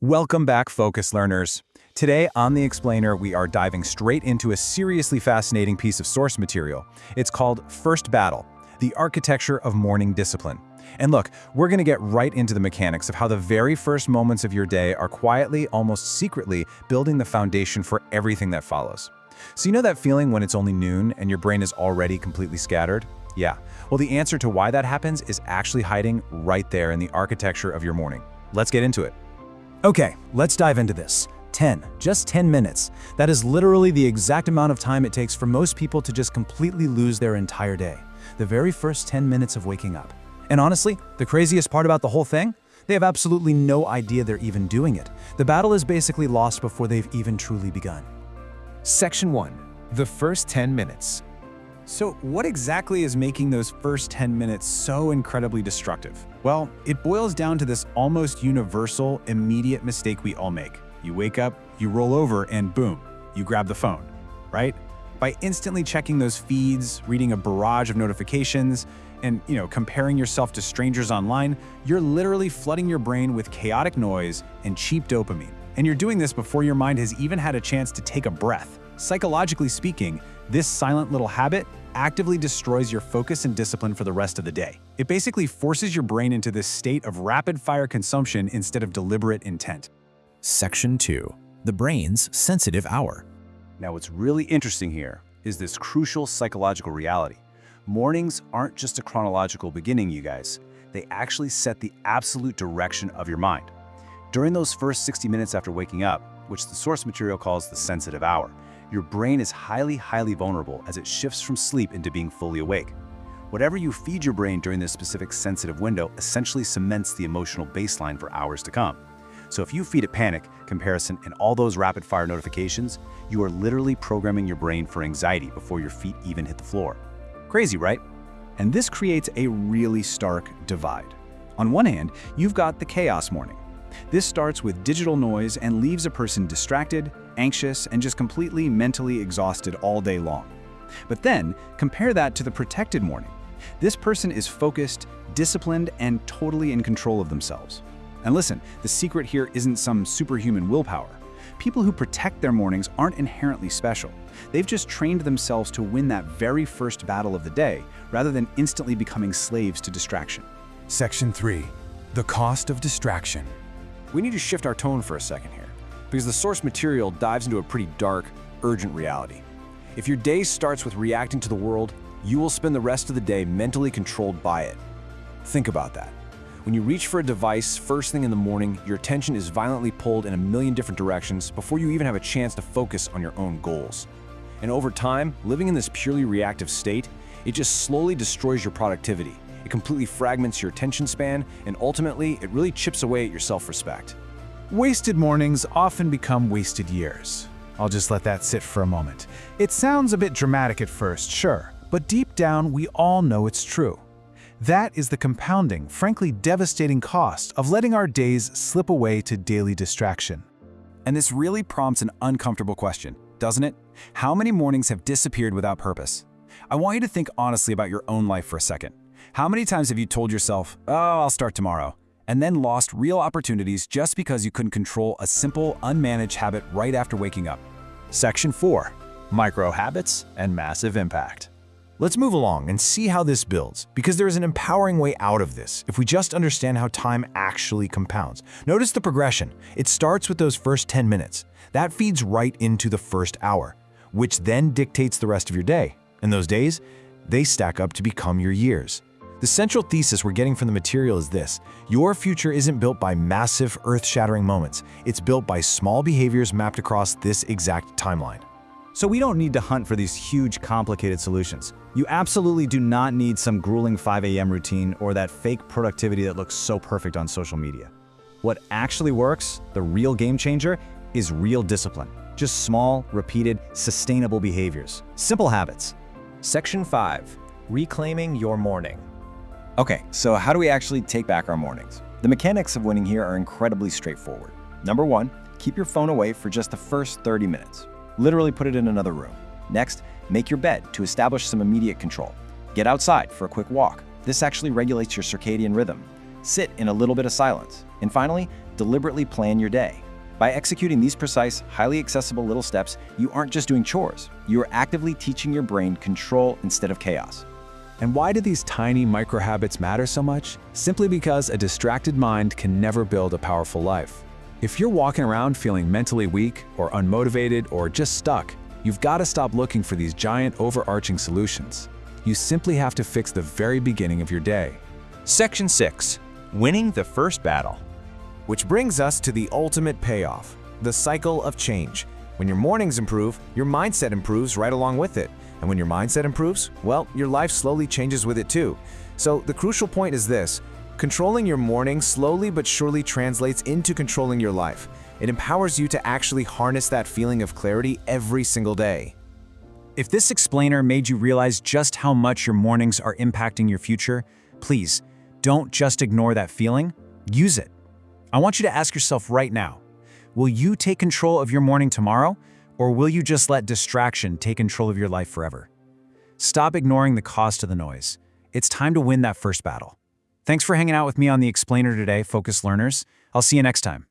Welcome back, Focus Learners. Today on The Explainer, we are diving straight into a seriously fascinating piece of source material. It's called First Battle, the architecture of morning discipline. And look, we're going to get right into the mechanics of how the very first moments of your day are quietly, almost secretly, building the foundation for everything that follows. So you know that feeling when it's only noon and your brain is already completely scattered? Yeah. Well, the answer to why that happens is actually hiding right there in the architecture of your morning. Let's get into it. Okay, let's dive into this. Just 10 minutes. That is literally the exact amount of time it takes for most people to just completely lose their entire day. The very first 10 minutes of waking up. And honestly, the craziest part about the whole thing? They have absolutely no idea they're even doing it. The battle is basically lost before they've even truly begun. Section 1. The first 10 minutes. So what exactly is making those first 10 minutes so incredibly destructive? Well, it boils down to this almost universal, immediate mistake we all make. You wake up, you roll over, and boom, you grab the phone, right? By instantly checking those feeds, reading a barrage of notifications, and comparing yourself to strangers online, you're literally flooding your brain with chaotic noise and cheap dopamine. And you're doing this before your mind has even had a chance to take a breath. Psychologically speaking, this silent little habit actively destroys your focus and discipline for the rest of the day. It basically forces your brain into this state of rapid-fire consumption instead of deliberate intent. Section 2. The brain's sensitive hour. Now, what's really interesting here is this crucial psychological reality. Mornings aren't just a chronological beginning, you guys. They actually set the absolute direction of your mind. During those first 60 minutes after waking up, which the source material calls the sensitive hour, your brain is highly vulnerable as it shifts from sleep into being fully awake. Whatever you feed your brain during this specific sensitive window essentially cements the emotional baseline for hours to come. So if you feed it panic, comparison, and all those rapid-fire notifications, you are literally programming your brain for anxiety before your feet even hit the floor. Crazy, right? And this creates a really stark divide. On one hand, you've got the chaos morning. This starts with digital noise and leaves a person distracted, anxious, and just completely mentally exhausted all day long. But then, compare that to the protected morning. This person is focused, disciplined, and totally in control of themselves. And listen, the secret here isn't some superhuman willpower. People who protect their mornings aren't inherently special. They've just trained themselves to win that very first battle of the day, rather than instantly becoming slaves to distraction. Section 3. The cost of distraction. We need to shift our tone for a second here, because the source material dives into a pretty dark, urgent reality. If your day starts with reacting to the world, you will spend the rest of the day mentally controlled by it. Think about that. When you reach for a device first thing in the morning, your attention is violently pulled in a million different directions before you even have a chance to focus on your own goals. And over time, living in this purely reactive state, it just slowly destroys your productivity. It completely fragments your attention span, and ultimately, it really chips away at your self-respect. Wasted mornings often become wasted years. I'll just let that sit for a moment. It sounds a bit dramatic at first, sure, but deep down, we all know it's true. That is the compounding, frankly devastating cost of letting our days slip away to daily distraction. And this really prompts an uncomfortable question, doesn't it? How many mornings have disappeared without purpose? I want you to think honestly about your own life for a second. How many times have you told yourself, "Oh, I'll start tomorrow," and then lost real opportunities just because you couldn't control a simple, unmanaged habit right after waking up? Section 4. Micro habits and massive impact. Let's move along and see how this builds, because there is an empowering way out of this if we just understand how time actually compounds. Notice the progression. It starts with those first 10 minutes. That feeds right into the first hour, which then dictates the rest of your day. And those days, they stack up to become your years. The central thesis we're getting from the material is this: your future isn't built by massive, earth-shattering moments. It's built by small behaviors mapped across this exact timeline. So we don't need to hunt for these huge, complicated solutions. You absolutely do not need some grueling 5 a.m. routine or that fake productivity that looks so perfect on social media. What actually works, the real game changer, is real discipline. Just small, repeated, sustainable behaviors. Simple habits. Section 5. Reclaiming your morning. Okay, so how do we actually take back our mornings? The mechanics of winning here are incredibly straightforward. Number 1, keep your phone away for just the first 30 minutes. Literally put it in another room. Next, make your bed to establish some immediate control. Get outside for a quick walk. This actually regulates your circadian rhythm. Sit in a little bit of silence. And finally, Deliberately plan your day. By executing these precise, highly accessible little steps, you aren't just doing chores. You are actively teaching your brain control instead of chaos. And why do these tiny micro-habits matter so much? Simply because a distracted mind can never build a powerful life. If you're walking around feeling mentally weak or unmotivated or just stuck, you've got to stop looking for these giant overarching solutions. You simply have to fix the very beginning of your day. Section 6. Winning the first battle. Which brings us to the ultimate payoff, the cycle of change. When your mornings improve, your mindset improves right along with it. And when your mindset improves, well, your life slowly changes with it too. So the crucial point is this: controlling your morning slowly but surely translates into controlling your life. It empowers you to actually harness that feeling of clarity every single day. If this explainer made you realize just how much your mornings are impacting your future, please don't just ignore that feeling, use it. I want you to ask yourself right now, will you take control of your morning tomorrow, or will you just let distraction take control of your life forever? Stop ignoring the cost of the noise. It's time to win that first battle. Thanks for hanging out with me on The Explainer today, Focused Learners. I'll see you next time.